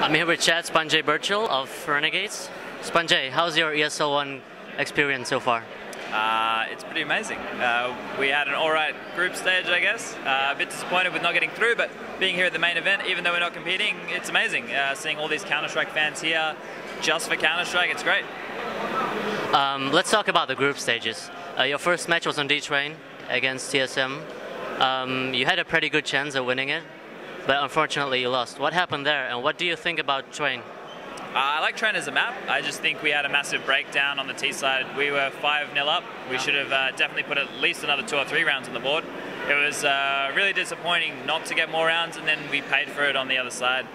I'm here with Chad SPUNJ Birchall of Renegades. SPUNJ, how's your ESL One experience so far? It's pretty amazing. We had an alright group stage, I guess. A bit disappointed with not getting through, but being here at the main event, even though we're not competing, it's amazing. Seeing all these Counter-Strike fans here just for Counter-Strike, it's great. Let's talk about the group stages. Your first match was on D-Train against TSM. You had a pretty good chance of winning it, but unfortunately you lost. What happened there, and what do you think about Train? I like Train as a map. I just think we had a massive breakdown on the T side. We were 5-0 up. We should have definitely put at least another 2 or 3 rounds on the board. It was really disappointing not to get more rounds, and then we paid for it on the other side.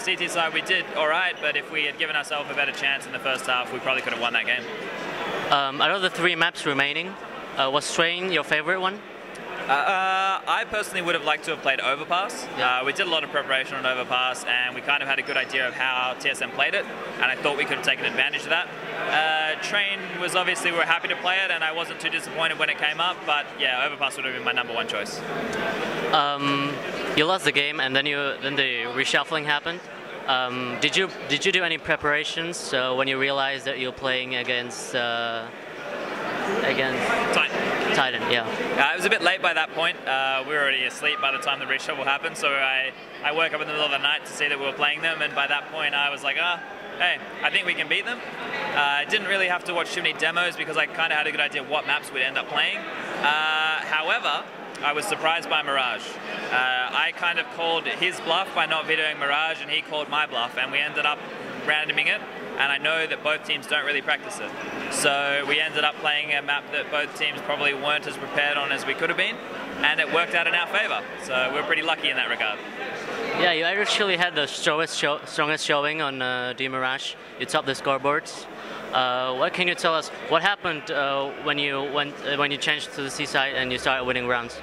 CT side, we did alright, but if we had given ourselves a better chance in the first half, we probably could have won that game. Out of the 3 maps remaining, was Train your favorite one? I personally would have liked to have played Overpass. Yeah. We did a lot of preparation on Overpass, and we kind of had a good idea of how TSM played it, and I thought we could have taken advantage of that. Train was obviously, we were happy to play it, and I wasn't too disappointed when it came up, but yeah, Overpass would have been my #1 choice. You lost the game, and then the reshuffling happened. Did you do any preparations when you realized that you're playing against Titan? Yeah. It was a bit late by that point. We were already asleep by the time the reshuffle happened, so I woke up in the middle of the night to see that we were playing them, and by that point I was like, hey, I think we can beat them. I didn't really have to watch too many demos because I kind of had a good idea of what maps we'd end up playing. However, I was surprised by Mirage. I kind of called his bluff by not vetoing Mirage, and he called my bluff, and we ended up randoming it, and I know that both teams don't really practice it. So we ended up playing a map that both teams probably weren't as prepared on as we could have been, and it worked out in our favor. So we're pretty lucky in that regard. Yeah, you actually had the strongest showing on D-Mirage. You topped the scoreboards. What can you tell us? What happened when you changed to the C side and you started winning rounds?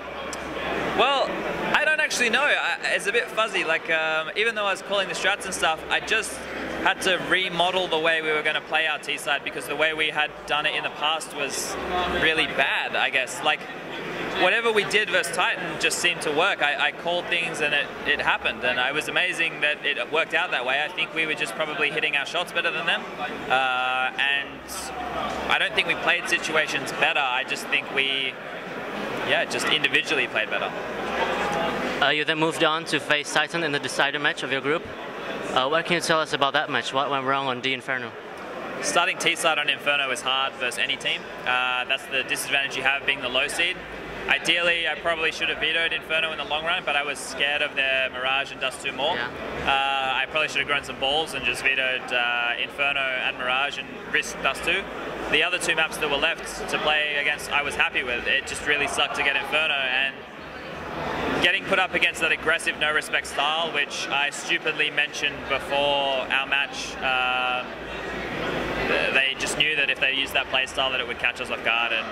Well, I don't actually know. It's a bit fuzzy. Like, even though I was calling the strats and stuff, I just had to remodel the way we were going to play our T side because the way we had done it in the past was really bad, I guess. Like, whatever we did versus Titan just seemed to work. I called things and it happened, and it was amazing that it worked out that way. I think we were just probably hitting our shots better than them, and I don't think we played situations better. I just think we, just individually played better. You then moved on to face Titan in the decider match of your group. What can you tell us about that match? What went wrong on D Inferno? Starting T-side on Inferno is hard versus any team. That's the disadvantage you have being the low seed. Ideally, I probably should have vetoed Inferno in the long run, but I was scared of their Mirage and Dust 2 more. Yeah. I probably should have grown some balls and just vetoed Inferno and Mirage and risked Dust 2. The other 2 maps that were left to play against, I was happy with. It just really sucked to get Inferno, and getting put up against that aggressive no-respect style, which I stupidly mentioned before our match, they just knew that if they used that play style that it would catch us off guard, and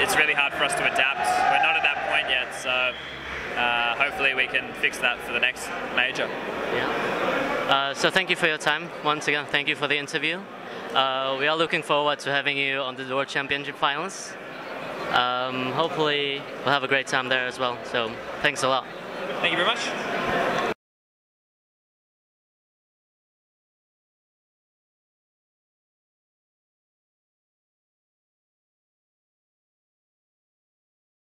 it's really hard for us to adapt. We're not at that point yet, so hopefully we can fix that for the next major. Yeah. So thank you for your time. Once again, thank you for the interview. We are looking forward to having you on the World Championship finals. Hopefully we'll have a great time there as well. So thanks a lot. Thank you very much.